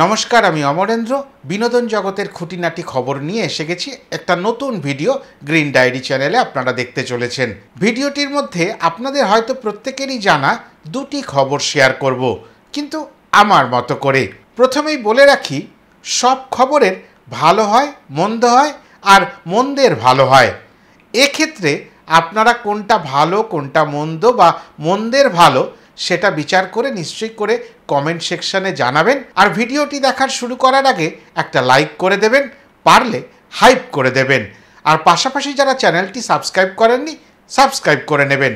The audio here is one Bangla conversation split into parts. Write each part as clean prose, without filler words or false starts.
নমস্কার, আমি অমরেন্দ্র। বিনোদন জগতের খুঁটিনাটি খবর নিয়ে এসে গেছি একটা নতুন ভিডিও গ্রিন ডায়েরি চ্যানেলে আপনারা দেখতে চলেছেন। ভিডিওটির মধ্যে আপনাদের হয়তো প্রত্যেকেরই জানা দুটি খবর শেয়ার করব, কিন্তু আমার মতো করে। প্রথমেই বলে রাখি, সব খবরের ভালো হয়, মন্দ হয়, আর মন্দের ভালো হয়। এক্ষেত্রে আপনারা কোনটা ভালো, কোনটা মন্দ বা মন্দের ভালো সেটা বিচার করে নিশ্চয়ই করে কমেন্ট সেকশানে জানাবেন। আর ভিডিওটি দেখার শুরু করার আগে একটা লাইক করে দেবেন, পারলে হাইপ করে দেবেন। আর পাশাপাশি যারা চ্যানেলটি সাবস্ক্রাইব করেননি, সাবস্ক্রাইব করে নেবেন।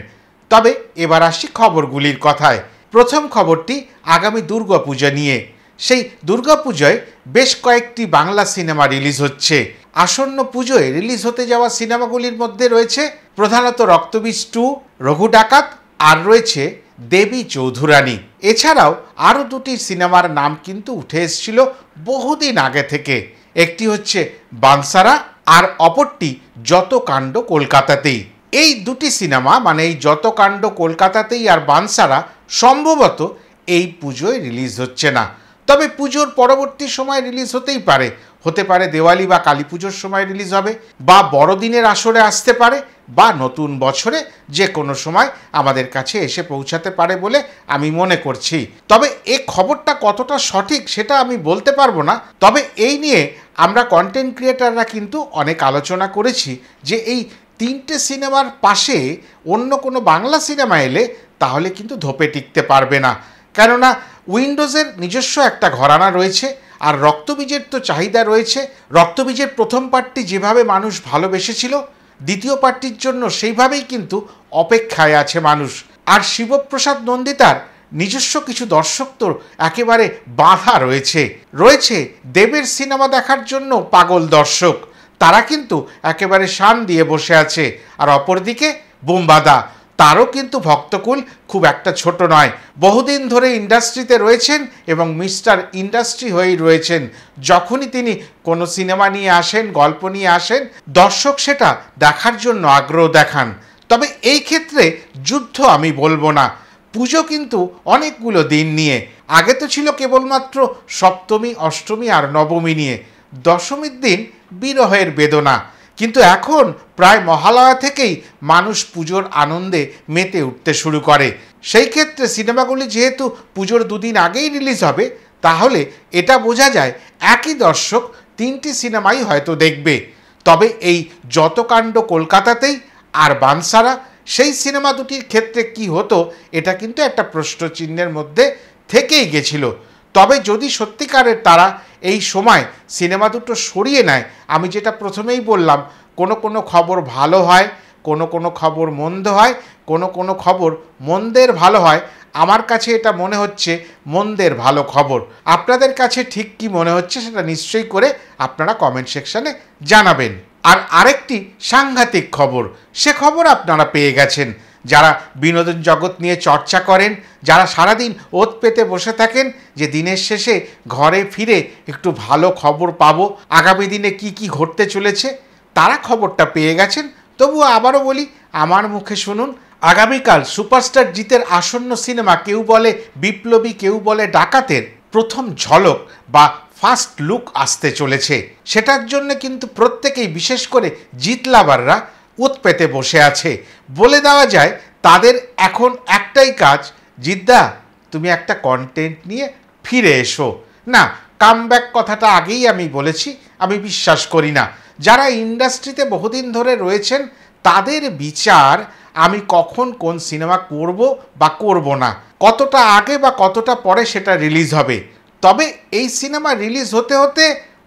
তবে এবার আসি খবরগুলির কথায়। প্রথম খবরটি আগামী দুর্গাপূজা নিয়ে। সেই দুর্গাপুজোয় বেশ কয়েকটি বাংলা সিনেমা রিলিজ হচ্ছে। আসন্ন পুজোয় রিলিজ হতে যাওয়া সিনেমাগুলির মধ্যে রয়েছে প্রধানত রক্তবীজ 2, রঘু ডাকাত, আর রয়েছে দেবী চৌধুরানী। এছাড়াও আরও দুটি সিনেমার নাম কিন্তু উঠে এসেছিল বহুদিন আগে থেকে। একটি হচ্ছে বানসারা, আর অপরটি যত কাণ্ড কলকাতাতেই। এই দুটি সিনেমা মানে এই যত কাণ্ড কলকাতাতেই আর বানসারা সম্ভবত এই পুজোয় রিলিজ হচ্ছে না। তবে পুজোর পরবর্তী সময় রিলিজ হতেই পারে। হতে পারে দেওয়ালি বা কালী পুজোর সময় রিলিজ হবে, বা বড়দিনের আসরে আসতে পারে, বা নতুন বছরে যে কোনো সময় আমাদের কাছে এসে পৌঁছাতে পারে বলে আমি মনে করছি। তবে এই খবরটা কতটা সঠিক সেটা আমি বলতে পারবো না। তবে এই নিয়ে আমরা কন্টেন্ট ক্রিয়েটাররা কিন্তু অনেক আলোচনা করেছি যে এই তিনটে সিনেমার পাশে অন্য কোনো বাংলা সিনেমা এলে তাহলে কিন্তু ধোপে টিকতে পারবে না। কেননা উইন্ডোজের নিজস্ব একটা ঘরানা রয়েছে, আর রক্তবীজের তো চাহিদা রয়েছে। রক্তবীজের প্রথম পার্টটি যেভাবে মানুষ ভালোবেসেছিল, দ্বিতীয় পার্টটির জন্য সেইভাবেই কিন্তু অপেক্ষায় আছে মানুষ। আর শিবপ্রসাদ নন্দিতার নিজস্ব কিছু দর্শক তো একেবারে বাঁধা রয়েছে দেবের সিনেমা দেখার জন্য পাগল দর্শক। তারা কিন্তু একেবারে শান দিয়ে বসে আছে। আর অপরদিকে বোমবাদা, তারও কিন্তু ভক্তকুল খুব একটা ছোট নয়। বহুদিন ধরে ইন্ডাস্ট্রিতে রয়েছেন এবং মিস্টার ইন্ডাস্ট্রি হয়েই রয়েছেন। যখনই তিনি কোনো সিনেমা নিয়ে আসেন, গল্প নিয়ে আসেন, দর্শক সেটা দেখার জন্য আগ্রহ দেখান। তবে এই ক্ষেত্রে যুদ্ধ আমি বলবো না। পুজো কিন্তু অনেকগুলো দিন নিয়ে। আগে তো ছিল কেবলমাত্র সপ্তমী, অষ্টমী আর নবমী নিয়ে। দশমীর দিন বিরহের বেদনা। কিন্তু এখন প্রায় মহালয়া থেকেই মানুষ পুজোর আনন্দে মেতে উঠতে শুরু করে। সেই ক্ষেত্রে সিনেমাগুলি যেহেতু পুজোর দুদিন আগেই রিলিজ হবে, তাহলে এটা বোঝা যায় একই দর্শক তিনটি সিনেমাই হয়তো দেখবে। তবে এই যত কাণ্ড কলকাতাতেই আর বানসারা, সেই সিনেমা দুটির ক্ষেত্রে কি হতো এটা কিন্তু একটা প্রশ্নচিহ্নের মধ্যে থেকেই গেছিল। তবে যদি সত্যিকারের তারা এই সময় সিনেমা দুটো সরিয়ে নেয়, আমি যেটা প্রথমেই বললাম, কোনো খবর ভালো হয়, কোনো খবর মন্দ হয়, কোনো খবর মন্দের ভালো হয়। আমার কাছে এটা মনে হচ্ছে মন্দের ভালো খবর। আপনাদের কাছে ঠিক কি মনে হচ্ছে সেটা নিশ্চয়ই করে আপনারা কমেন্ট সেকশানে জানাবেন। আর আরেকটি সাংঘাতিক খবর, সে খবর আপনারা পেয়ে গেছেন। যারা বিনোদন জগৎ নিয়ে চর্চা করেন, যারা সারাদিন ওত পেতে বসে থাকেন যে দিনের শেষে ঘরে ফিরে একটু ভালো খবর পাবো, আগামী দিনে কি ঘটতে চলেছে, তারা খবরটা পেয়ে গেছেন। তবুও আবারও বলি, আমার মুখে শুনুন। আগামীকাল সুপারস্টার জিতের আসন্ন সিনেমা কেউ বলে বিপ্লবী, কেউ বলে ডাকাতের প্রথম ঝলক বা ফার্স্ট লুক আসতে চলেছে। সেটার জন্য কিন্তু প্রত্যেকেই, বিশেষ করে জিত লাভাররা উত পেতে বসে আছে। বলে দেওয়া যায় তাদের এখন একটাই কাজ, জিদ্দা তুমি একটা কন্টেন্ট নিয়ে ফিরে এসো। না, কামব্যাক কথাটা আগেই আমি বলেছি, আমি বিশ্বাস করি না। যারা ইন্ডাস্ট্রিতে বহুদিন ধরে রয়েছেন তাদের বিচার আমি কখন কোন সিনেমা করব বা করব না, কতটা আগে বা কতটা পরে সেটা রিলিজ হবে। তবে এই সিনেমা রিলিজ হতে হতে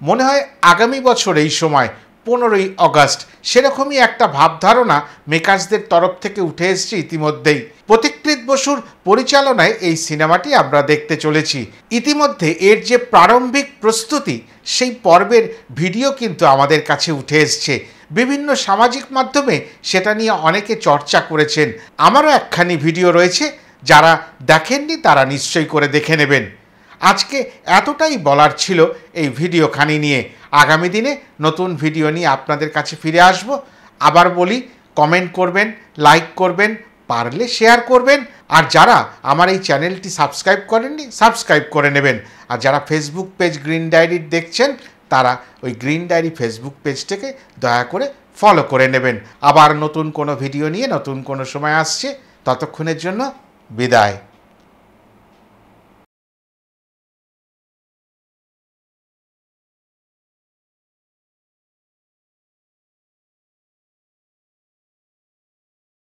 মনে হয় আগামী বছর এই সময় 15ই অগাস্ট, সেরকমই একটা ভাবধারণা মেকার্সদের তরফ থেকে উঠে এসছে ইতিমধ্যেই। প্রতীকৃত বসুর পরিচালনায় এই সিনেমাটি আমরা দেখতে চলেছি। ইতিমধ্যে এর যে প্রারম্ভিক প্রস্তুতি, সেই পর্বের ভিডিও কিন্তু আমাদের কাছে উঠে এসছে। বিভিন্ন সামাজিক মাধ্যমে সেটা নিয়ে অনেকে চর্চা করেছেন। আমারও একখানি ভিডিও রয়েছে, যারা দেখেননি তারা নিশ্চয়ই করে দেখে নেবেন। আজকে এতটাই বলার ছিল এই ভিডিওখানি নিয়ে। আগামী দিনে নতুন ভিডিও নিয়ে আপনাদের কাছে ফিরে আসব। আবার বলি, কমেন্ট করবেন, লাইক করবেন, পারলে শেয়ার করবেন। আর যারা আমার এই চ্যানেলটি সাবস্ক্রাইব করেননি, সাবস্ক্রাইব করে নেবেন। আর যারা ফেসবুক পেজ গ্রিন ডায়েরি দেখছেন, তারা ওই গ্রিন ডায়েরি ফেসবুক পেজটাকে দয়া করে ফলো করে নেবেন। আবার নতুন কোনো ভিডিও নিয়ে নতুন কোনো সময় আসছে, ততক্ষণের জন্য বিদায়।